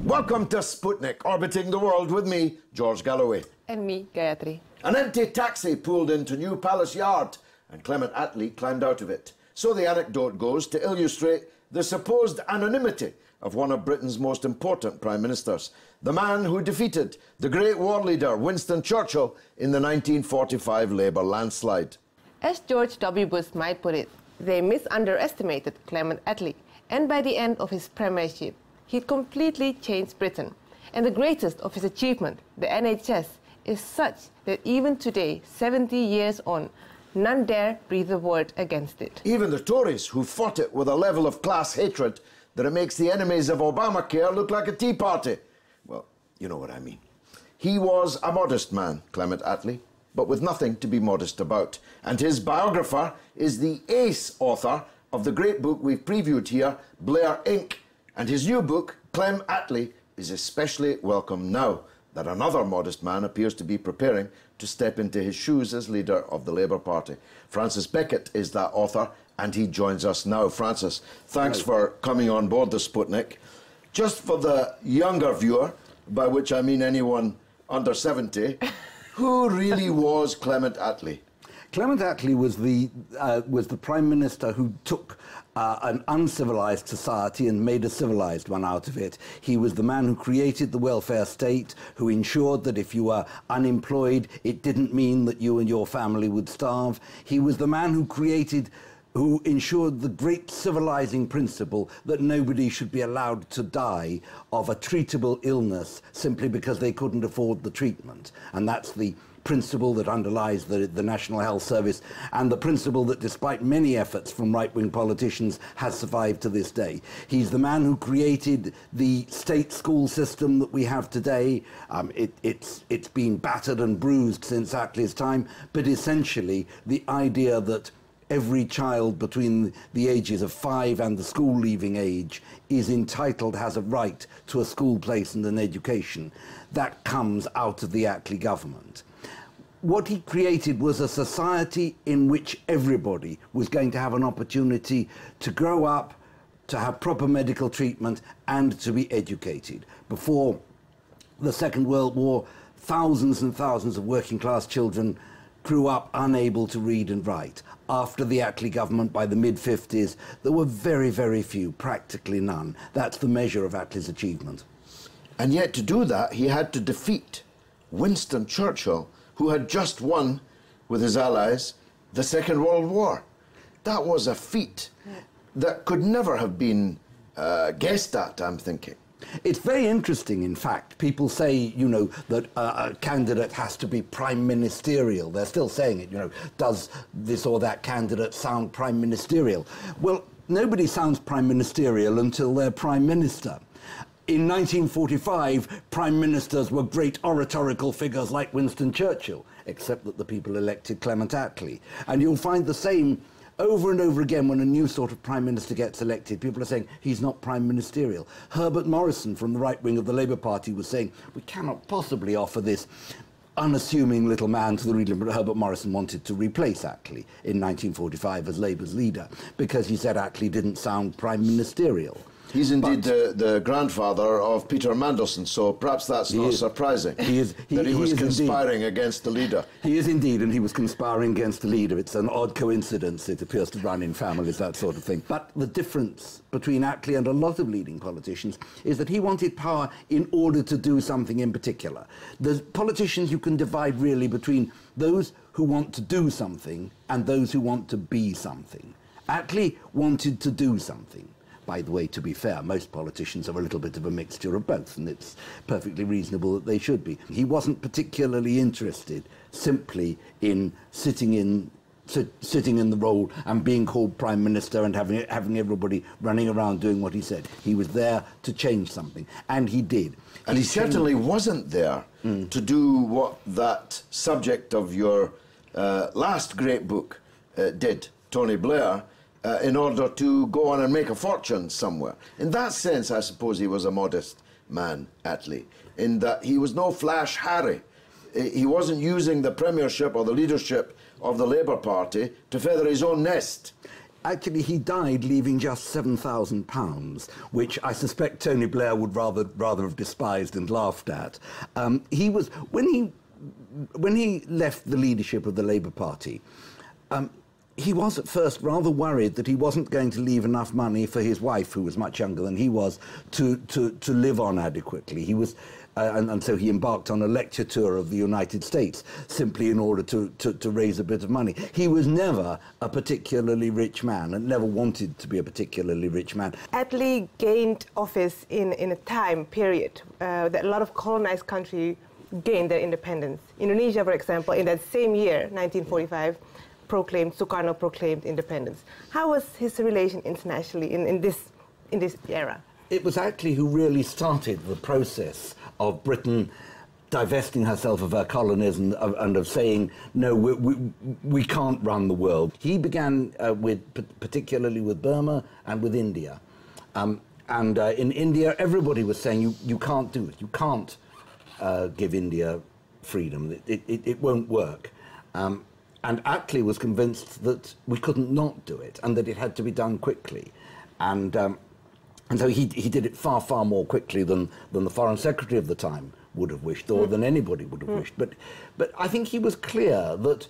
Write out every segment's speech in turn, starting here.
Welcome to Sputnik, orbiting the world with me, George Galloway. And me, Gayatri. An empty taxi pulled into New Palace Yard, and Clement Attlee climbed out of it. So the anecdote goes to illustrate the supposed anonymity of one of Britain's most important prime ministers, the man who defeated the great war leader Winston Churchill in the 1945 Labour landslide. As George W. Bush might put it, they misunderestimated Clement Attlee, and by the end of his premiership, he'd completely changed Britain. And the greatest of his achievement, the NHS, is such that even today, 70 years on, none dare breathe a word against it. Even the Tories, who fought it with a level of class hatred that it makes the enemies of Obamacare look like a tea party. Well, you know what I mean. He was a modest man, Clement Attlee, but with nothing to be modest about. And his biographer is the ace author of the great book we've previewed here, Blair Inc. And his new book, Clem Attlee, is especially welcome now that another modest man appears to be preparing to step into his shoes as leader of the Labour Party. Francis Beckett is that author, and he joins us now. Francis, thanks for coming on board the Sputnik. Just for the younger viewer, by which I mean anyone under 70, who really was Clement Attlee? Clement Attlee was the Prime Minister who took an uncivilized society and made a civilized one out of it. He was the man who created the welfare state, who ensured that if you were unemployed, it didn't mean that you and your family would starve. He was the man who ensured the great civilizing principle that nobody should be allowed to die of a treatable illness simply because they couldn't afford the treatment. And that's the principle that underlies the National Health Service, and the principle that, despite many efforts from right-wing politicians, has survived to this day. He's the man who created the state school system that we have today. It's been battered and bruised since Attlee's time, but essentially the idea that every child between the ages of 5 and the school-leaving age is entitled, has a right to a school place and an education, that comes out of the Attlee government. What he created was a society in which everybody was going to have an opportunity to grow up, to have proper medical treatment, and to be educated. Before the Second World War, thousands and thousands of working-class children grew up unable to read and write. After the Attlee government, by the mid-50s, there were very, very few, practically none. That's the measure of Attlee's achievement. And yet to do that, he had to defeat Winston Churchill, who had just won, with his allies, the Second World War. That was a feat that could never have been guessed at, I'm thinking. It's very interesting, in fact. People say, you know, that a candidate has to be prime ministerial. They're still saying it, you know, does this or that candidate sound prime ministerial? Well, nobody sounds prime ministerial until they're prime minister. In 1945, prime ministers were great oratorical figures like Winston Churchill, except that the people elected Clement Attlee. And you'll find the same over and over again when a new sort of prime minister gets elected. People are saying he's not prime ministerial. Herbert Morrison from the right wing of the Labour Party was saying we cannot possibly offer this unassuming little man to the region, but Herbert Morrison wanted to replace Attlee in 1945 as Labour's leader because he said Attlee didn't sound prime ministerial. He's indeed the grandfather of Peter Mandelson, so perhaps that's not surprising that he was conspiring against the leader. He is indeed, and he was conspiring against the leader. It's an odd coincidence. It appears to run in families, that sort of thing. But the difference between Attlee and a lot of leading politicians is that he wanted power in order to do something in particular. The politicians, you can divide really between those who want to do something and those who want to be something. Attlee wanted to do something. By the way, to be fair, most politicians are a little bit of a mixture of both, and it's perfectly reasonable that they should be. He wasn't particularly interested simply in sitting in sitting in the role and being called Prime Minister and having everybody running around doing what he said. He was there to change something, and he did. And he certainly wasn't there to do what that subject of your last great book did, Tony Blair, in order to go on and make a fortune somewhere. In that sense, I suppose he was a modest man, Attlee, in that he was no flash Harry. He wasn't using the premiership or the leadership of the Labour Party to feather his own nest. Actually, he died leaving just £7,000, which I suspect Tony Blair would rather have despised and laughed at. He was when he left the leadership of the Labour Party. He was at first rather worried that he wasn't going to leave enough money for his wife, who was much younger than he was, to live on adequately. He was. And so he embarked on a lecture tour of the United States simply in order to raise a bit of money. He was never a particularly rich man and never wanted to be a particularly rich man. Attlee gained office in a time period that a lot of colonized countries gained their independence. Indonesia, for example, in that same year, 1945, Sukarno proclaimed independence. How was his relation internationally in this era? It was Attlee who really started the process of Britain divesting herself of her colonies and of saying, no, we can't run the world. He began particularly with Burma and with India. In India, everybody was saying, you can't do it. You can't give India freedom. It won't work. And Attlee was convinced that we couldn't not do it and that it had to be done quickly. And so he did it far, far more quickly than the Foreign Secretary of the time would have wished, or than anybody would have wished. But I think he was clear that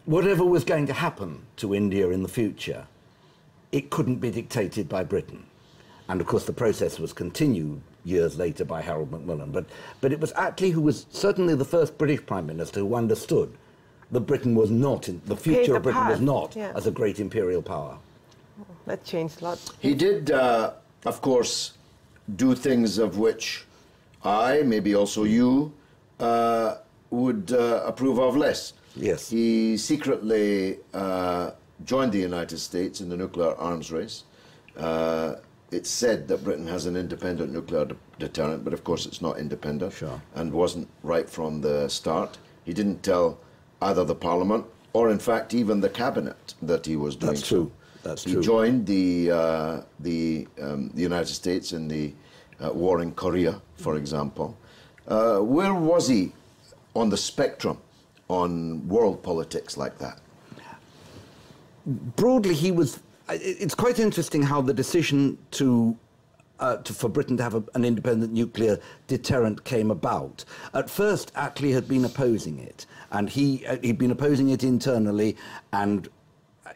whatever was going to happen to India in the future, it couldn't be dictated by Britain. And of course the process was continued years later by Harold Macmillan. But it was Attlee who was certainly the first British Prime Minister who understood that Britain was not, the future of Britain was not as a great imperial power. That changed a lot. He did, of course, do things of which I, maybe also you, would approve of less. Yes. He secretly joined the United States in the nuclear arms race. It's said that Britain has an independent nuclear deterrent, but of course it's not independent, and wasn't right from the start. He didn't tell either the Parliament or, in fact, even the Cabinet that he was doing. That's true. That's true. He joined the United States in the war in Korea, for example. Where was he on the spectrum on world politics like that? Broadly, he was. It's quite interesting how the decision for Britain to have an independent nuclear deterrent came about. At first, Attlee had been opposing it, and he'd been opposing it internally, and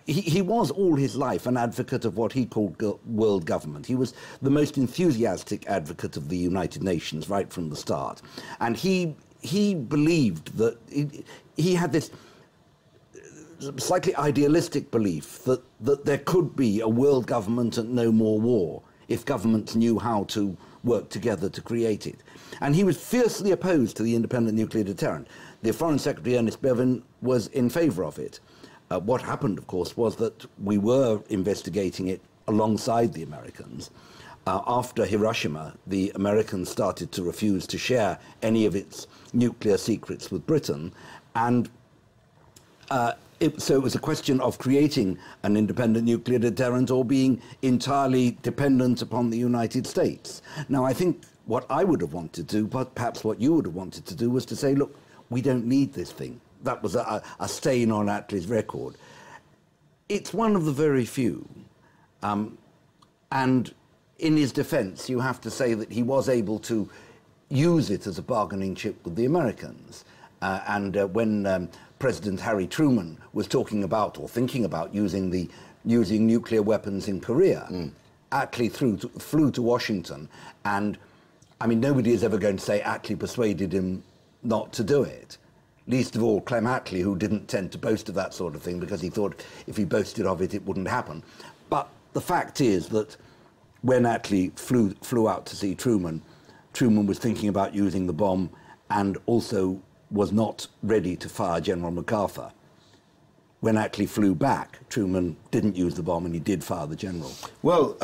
he was all his life an advocate of what he called world government. He was the most enthusiastic advocate of the United Nations right from the start. And he believed that he had this slightly idealistic belief that there could be a world government and no more war if governments knew how to work together to create it. And he was fiercely opposed to the independent nuclear deterrent. The Foreign Secretary, Ernest Bevin, was in favour of it. What happened, of course, was that we were investigating it alongside the Americans. After Hiroshima, the Americans started to refuse to share any of its nuclear secrets with Britain, and so it was a question of creating an independent nuclear deterrent or being entirely dependent upon the United States. Now, I think what I would have wanted to do, but perhaps what you would have wanted to do, was to say, look, we don't need this thing. That was a stain on Attlee's record. It's one of the very few. And in his defence, you have to say that he was able to use it as a bargaining chip with the Americans. When President Harry Truman was talking about or thinking about using nuclear weapons in Korea, Attlee flew to Washington, and I mean, nobody is ever going to say Attlee persuaded him not to do it. Least of all Clement Attlee, who didn't tend to boast of that sort of thing because he thought if he boasted of it, it wouldn't happen. But the fact is that when Attlee flew out to see Truman, Truman was thinking about using the bomb and also was not ready to fire General MacArthur. when Attlee flew back, Truman didn't use the bomb and he did fire the general. Well,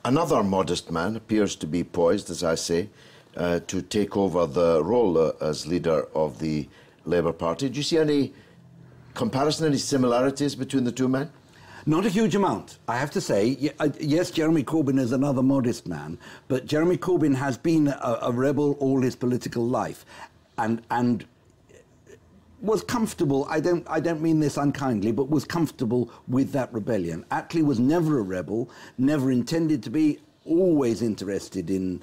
another modest man appears to be poised, as I say, to take over the role as leader of the Labour Party. Do you see any comparison, any similarities between the two men? Not a huge amount, I have to say. Yes, Jeremy Corbyn is another modest man, but Jeremy Corbyn has been a rebel all his political life, and was comfortable. I don't mean this unkindly, but was comfortable with that rebellion. Attlee was never a rebel, never intended to be, always interested in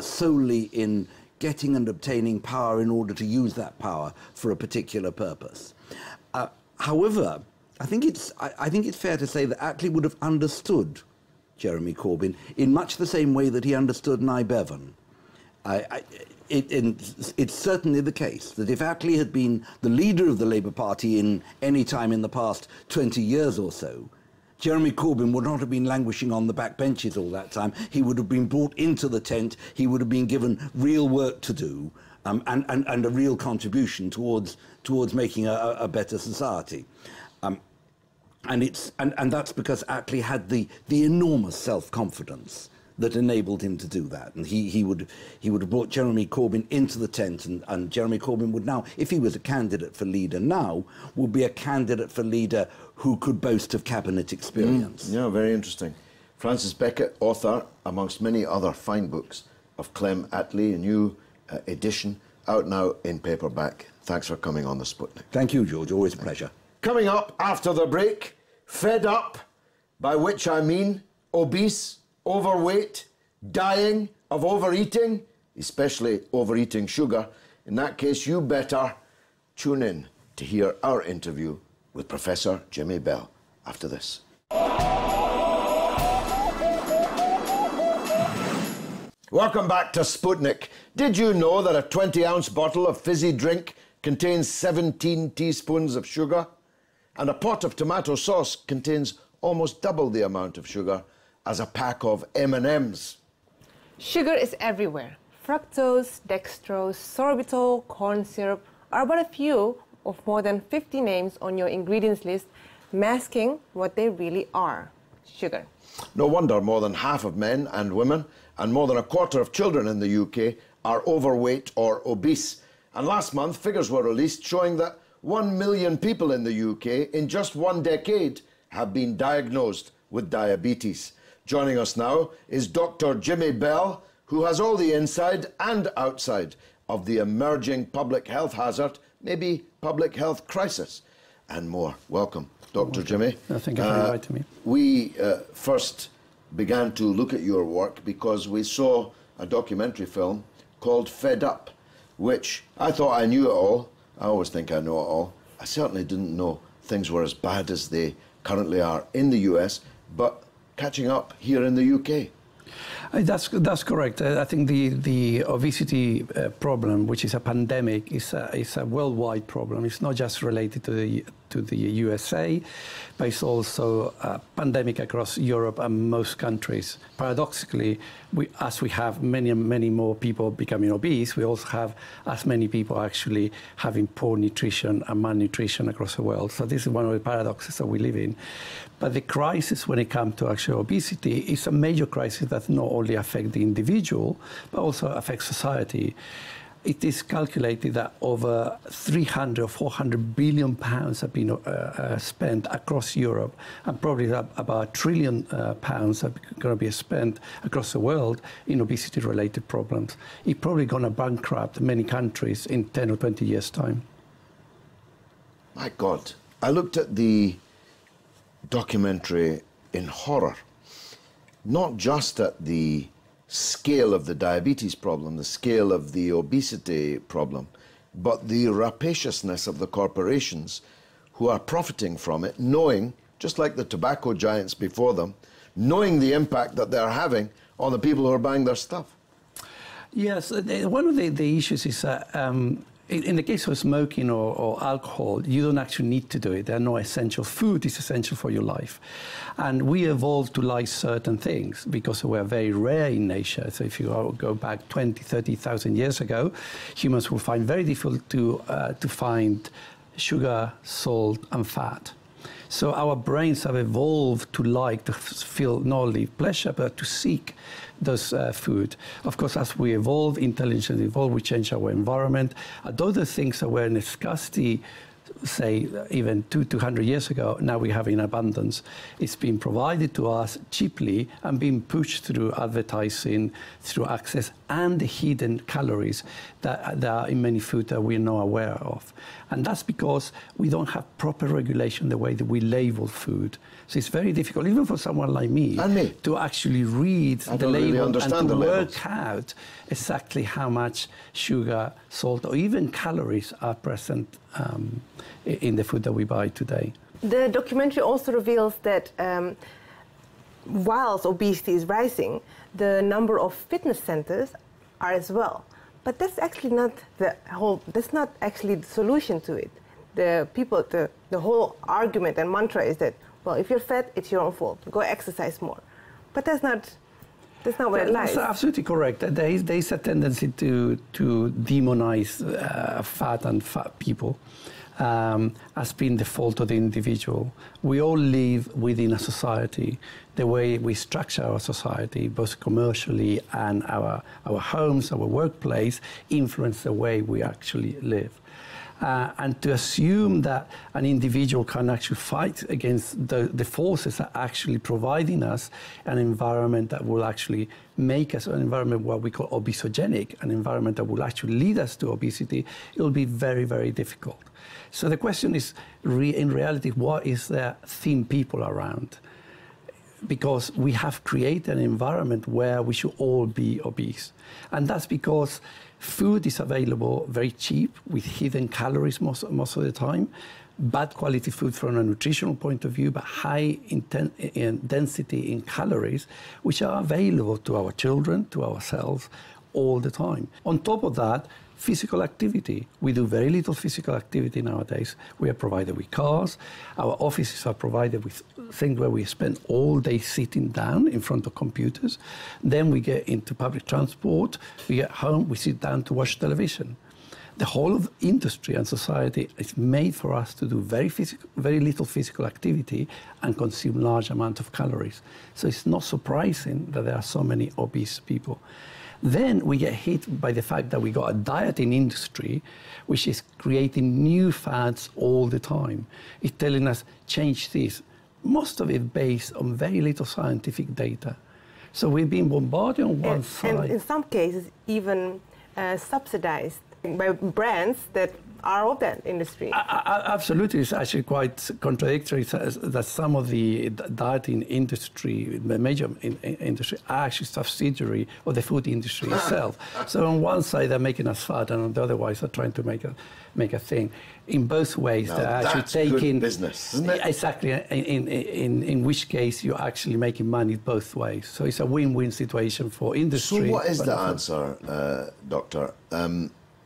solely in getting and obtaining power in order to use that power for a particular purpose. However, I think it's fair to say that Attlee would have understood Jeremy Corbyn in much the same way that he understood Nye Bevan. It's certainly the case that if Attlee had been the leader of the Labour Party in any time in the past 20 years or so, Jeremy Corbyn would not have been languishing on the back benches all that time. He would have been brought into the tent. He would have been given real work to do and a real contribution towards making a better society. And that's because Attlee had the enormous self-confidence that enabled him to do that. And he would have brought Jeremy Corbyn into the tent, and Jeremy Corbyn would now, if he was a candidate for leader now, would be a candidate for leader who could boast of cabinet experience. Yeah, very interesting. Francis Beckett, author, amongst many other fine books, of Clement Attlee, a new edition, out now in paperback. Thanks for coming on the Sputnik. Thank you, George. Always a pleasure. Coming up after the break, fed up, by which I mean obese, overweight, dying of overeating, especially overeating sugar. In that case, you better tune in to hear our interview with Professor Jimmy Bell after this. Welcome back to Sputnik. Did you know that a 20-ounce bottle of fizzy drink contains 17 teaspoons of sugar? And a pot of tomato sauce contains almost double the amount of sugar as a pack of M&Ms. Sugar is everywhere. Fructose, dextrose, sorbitol, corn syrup are but a few of more than 50 names on your ingredients list, masking what they really are: sugar. No wonder more than half of men and women and more than a quarter of children in the UK are overweight or obese. And last month, figures were released showing that 1 million people in the UK in just one decade have been diagnosed with diabetes. Joining us now is Dr. Jimmy Bell, who has all the inside and outside of the emerging public health hazard, maybe public health crisis, and more. Welcome, Dr. Jimmy. Thank you for inviting me. We first began to look at your work because we saw a documentary film called Fed Up, which I thought I knew it all. I always think I know it all. I certainly didn't know things were as bad as they currently are in the US, but catching up here in the UK. That's correct. I think the obesity problem, which is a pandemic, is a worldwide problem. It's not just related to the USA, but it's also a pandemic across Europe and most countries. Paradoxically, as we have many more people becoming obese, we also have as many people actually having poor nutrition and malnutrition across the world. So this is one of the paradoxes that we live in. But the crisis when it comes to actual obesity is a major crisis that not only affects the individual, but also affects society. It is calculated that over 300 or 400 billion pounds have been spent across Europe, and probably about £1 trillion pounds are going to be spent across the world in obesity-related problems. It's probably going to bankrupt many countries in 10 or 20 years' time. My God. I looked at the documentary in horror, not just at the scale of the diabetes problem, the scale of the obesity problem, but the rapaciousness of the corporations who are profiting from it, knowing, just like the tobacco giants before them, knowing the impact that they're having on the people who are buying their stuff. Yes, one of the issues is in the case of smoking or alcohol, you don't actually need to do it. There are no essential. Food is essential for your life. And we evolved to like certain things because we're very rare in nature. So if you go back 20, 30,000 years ago, humans will find very difficult to find sugar, salt, and fat. So our brains have evolved to like to feel not only pleasure, but to seek those food. Of course, as we evolve, intelligence evolve, we change our environment. Those things that were in scarcity, say, even 200 years ago, now we have in abundance. It's been provided to us cheaply and being pushed through advertising, through access, and the hidden calories that are in many food that we're not aware of. And that's because we don't have proper regulation the way that we label food. So it's very difficult, even for someone like me, to actually read the label and to work out exactly how much sugar, salt, or even calories are present in the food that we buy today. The documentary also reveals that whilst obesity is rising, the number of fitness centers are as well. But that's actually not that's not actually the solution to it. The whole argument and mantra is that, well, if you're fat, it's your own fault. Go exercise more. But that's not where it lies. That's absolutely correct. There is a tendency to demonize fat and fat people as being the fault of the individual. We all live within a society. The way we structure our society, both commercially and our homes, our workplace, influence the way we actually live. And to assume that an individual can actually fight against the forces that are actually providing us an environment that will actually make us an environment what we call obesogenic, an environment that will actually lead us to obesity, it will be very, very difficult. So the question is, in reality, what is the thin people around? Because we have created an environment where we should all be obese. And that's because food is available very cheap with hidden calories most of the time, bad quality food from a nutritional point of view, but high in density in calories, which are available to our children, to ourselves, all the time. On top of that, physical activity. We do very little physical activity nowadays. We are provided with cars. Our offices are provided with things where we spend all day sitting down in front of computers. Then we get into public transport. We get home, we sit down to watch television. The whole of industry and society is made for us to do very little physical activity and consume large amounts of calories. So it's not surprising that there are so many obese people. Then we get hit by the fact that we got a dieting industry which is creating new fads all the time. It's telling us, change this. Most of it based on very little scientific data. So we've been bombarded on one side. And in some cases, even subsidized by brands that are of that industry. Absolutely. It's actually quite contradictory that some of the dieting industry, the major industry, are actually subsidiary of the food industry itself. So on one side, they're making us fat, and on the other way, they're trying to make a thing. In both ways, now they're actually taking... good business, isn't it? Exactly. In which case, you're actually making money both ways. So it's a win-win situation for industry. So what is the answer, Doctor?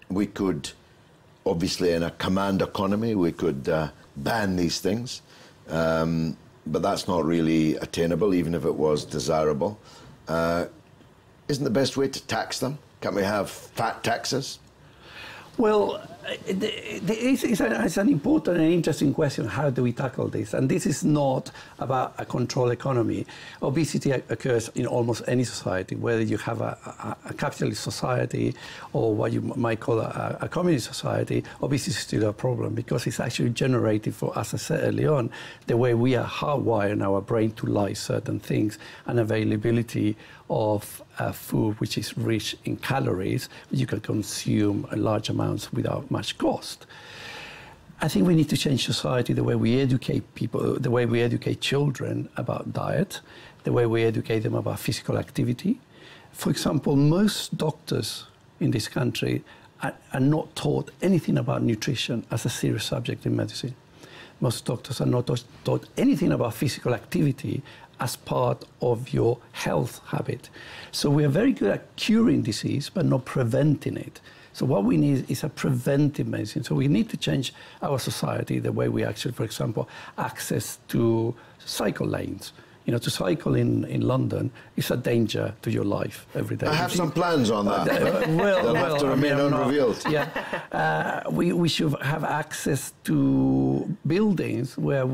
We could... Obviously, in a command economy, we could ban these things, but that's not really attainable, even if it was desirable. Isn't the best way to tax them? Can't we have fat taxes? Well, it's an important and interesting question. How do we tackle this? And this is not about a control economy. Obesity occurs in almost any society, whether you have a capitalist society or what you might call a communist society. Obesity is still a problem because it's actually generated for, as I said early on, the way we are hardwired in our brain to like certain things and availability of food which is rich in calories, you can consume large amounts without much cost. I think we need to change society, the way we educate people, the way we educate children about diet, the way we educate them about physical activity. For example, most doctors in this country are not taught anything about nutrition as a serious subject in medicine. Most doctors are not taught anything about physical activity as part of your health habit. So we are very good at curing disease, but not preventing it. So what we need is a preventive medicine. So we need to change our society, the way we actually, for example, access to cycle lanes. You know, to cycle in London is a danger to your life every day. I have some plans on that. They'll have to remain unrevealed. We should have access to buildings where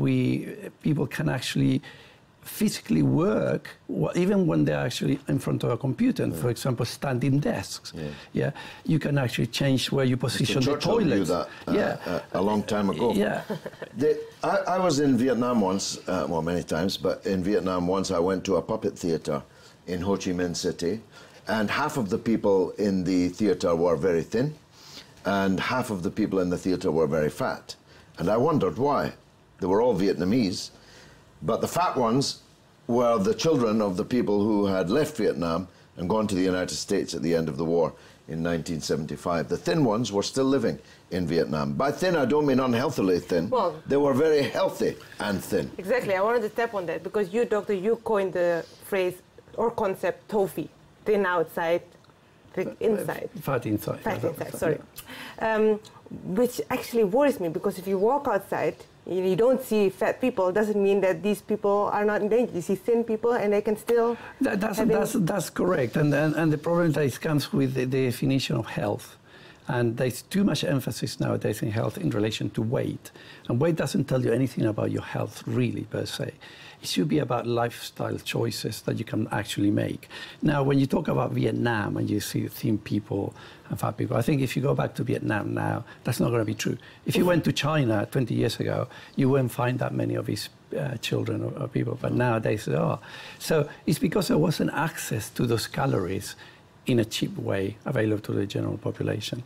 people can actually physically work, even when they're actually in front of a computer. And for example, standing desks. You can actually change where you position the toilets. A long time ago. I was in Vietnam once, well, many times, but in Vietnam once I went to a puppet theatre in Ho Chi Minh City, and half of the people in the theatre were very thin, and half of the people in the theatre were very fat. And I wondered why. They were all Vietnamese, but the fat ones were the children of the people who had left Vietnam and gone to the United States at the end of the war in 1975. The thin ones were still living in Vietnam. By thin, I don't mean unhealthily thin. Well, they were very healthy and thin. Exactly. I wanted to step on that because you, doctor, you coined the phrase or concept TOFA, thin outside, thick inside. Fat inside. Fat inside, sorry. Which actually worries me because if you walk outside, you don't see fat people, doesn't mean that these people are not in danger. You see thin people and they can still... That's correct. And the problem that comes with the definition of health. And there's too much emphasis nowadays in health in relation to weight. And weight doesn't tell you anything about your health, really, per se. It should be about lifestyle choices that you can actually make. Now, when you talk about Vietnam and you see thin people and fat people, I think if you go back to Vietnam now, that's not going to be true. If you went to China 20 years ago, you wouldn't find that many of these children or people, but nowadays there are. So it's because there wasn't access to those calories in a cheap way available to the general population.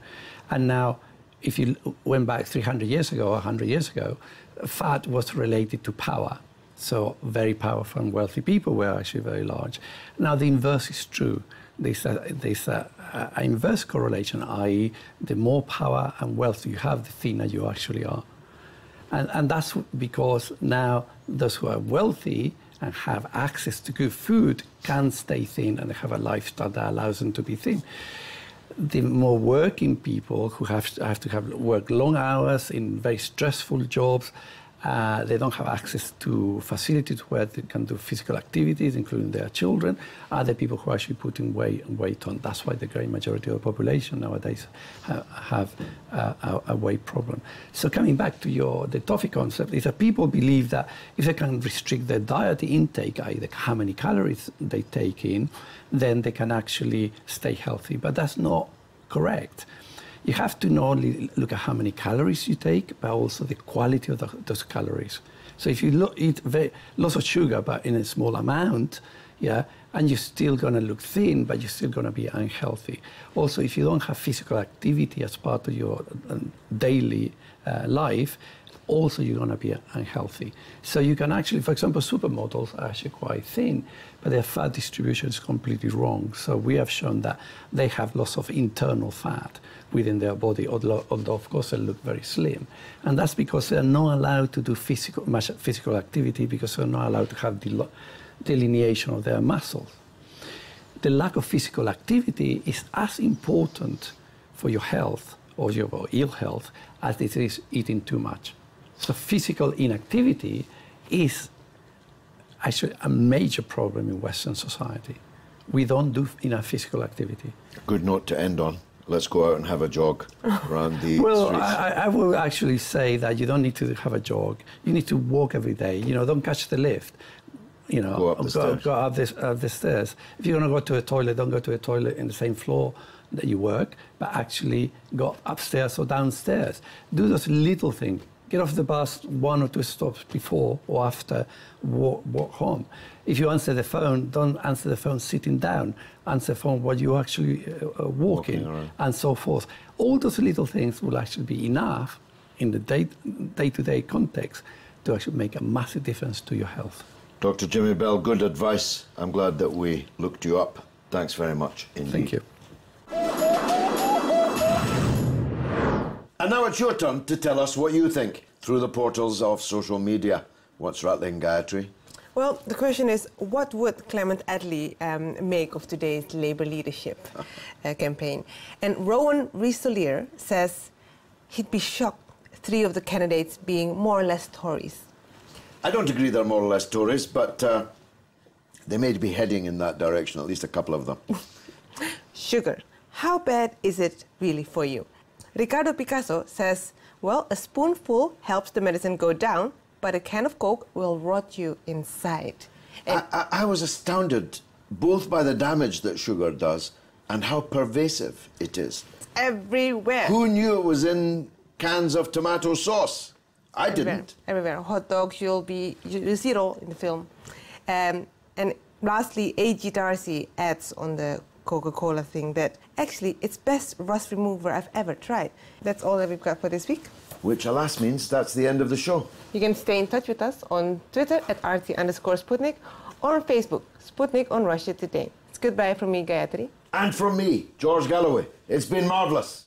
And now, if you went back 300 years ago or 100 years ago, fat was related to power. So very powerful and wealthy people were actually very large. Now the inverse is true. There's an inverse correlation, i.e. the more power and wealth you have, the thinner you actually are. And that's because now those who are wealthy and have access to good food can stay thin and have a lifestyle that allows them to be thin. The more working people who have to work long hours in very stressful jobs, they don't have access to facilities where they can do physical activities, including their children, are the people who are actually putting weight on. That's why the great majority of the population nowadays have a weight problem. So coming back to the TOFA concept, is that people believe that if they can restrict their diet intake, i.e. how many calories they take in, then they can actually stay healthy. But that's not correct. You have to not only look at how many calories you take, but also the quality of those calories. So if you eat lots of sugar, but in a small amount, and you're still going to look thin, but you're still going to be unhealthy. Also, if you don't have physical activity as part of your daily life, also you're going to be unhealthy. So you can actually, for example, supermodels are actually quite thin, but their fat distribution is completely wrong. So we have shown that they have lots of internal fat within their body, although of course they look very slim. And that's because they're not allowed to do much physical activity because they're not allowed to have delineation of their muscles. The lack of physical activity is as important for your health or your ill health as it is eating too much. So physical inactivity is actually a major problem in Western society. We don't do enough physical activity. Good note to end on. Let's go out and have a jog around the streets. I will actually say that you don't need to have a jog. You need to walk every day. You know, don't catch the lift. You know, go up the stairs. If you're going to go to a toilet, don't go to a toilet in the same floor that you work, but actually go upstairs or downstairs. Do those little things. Get off the bus 1 or 2 stops before or after, walk home. If you answer the phone, don't answer the phone sitting down. Answer the phone while you're actually walking and so forth. All those little things will actually be enough in the day-to-day context to actually make a massive difference to your health. Dr. Jimmy Bell, good advice. I'm glad that we looked you up. Thanks very much indeed. Thank you. And now it's your turn to tell us what you think through the portals of social media. What's rattling, Gayatri? Well, the question is, what would Clement Attlee make of today's Labour leadership campaign? And Rowan Risolier says he'd be shocked 3 of the candidates being more or less Tories. I don't agree they're more or less Tories, but They may be heading in that direction, at least a couple of them. Sugar. How bad is it really for you? Ricardo Picasso says, well, a spoonful helps the medicine go down, but a can of Coke will rot you inside. And I was astounded both by the damage that sugar does and how pervasive it is. Everywhere. Who knew it was in cans of tomato sauce? I didn't. Everywhere. Hot dogs, you see it all in the film. And lastly, A.G. Darcy adds on the Coca-Cola thing that actually it's best rust remover I've ever tried. That's all that we've got for this week. Which, alas, means that's the end of the show. You can stay in touch with us on Twitter at @RT_Sputnik or on Facebook, Sputnik on Russia Today. It's goodbye from me, Gayatri. And from me, George Galloway. It's been marvellous.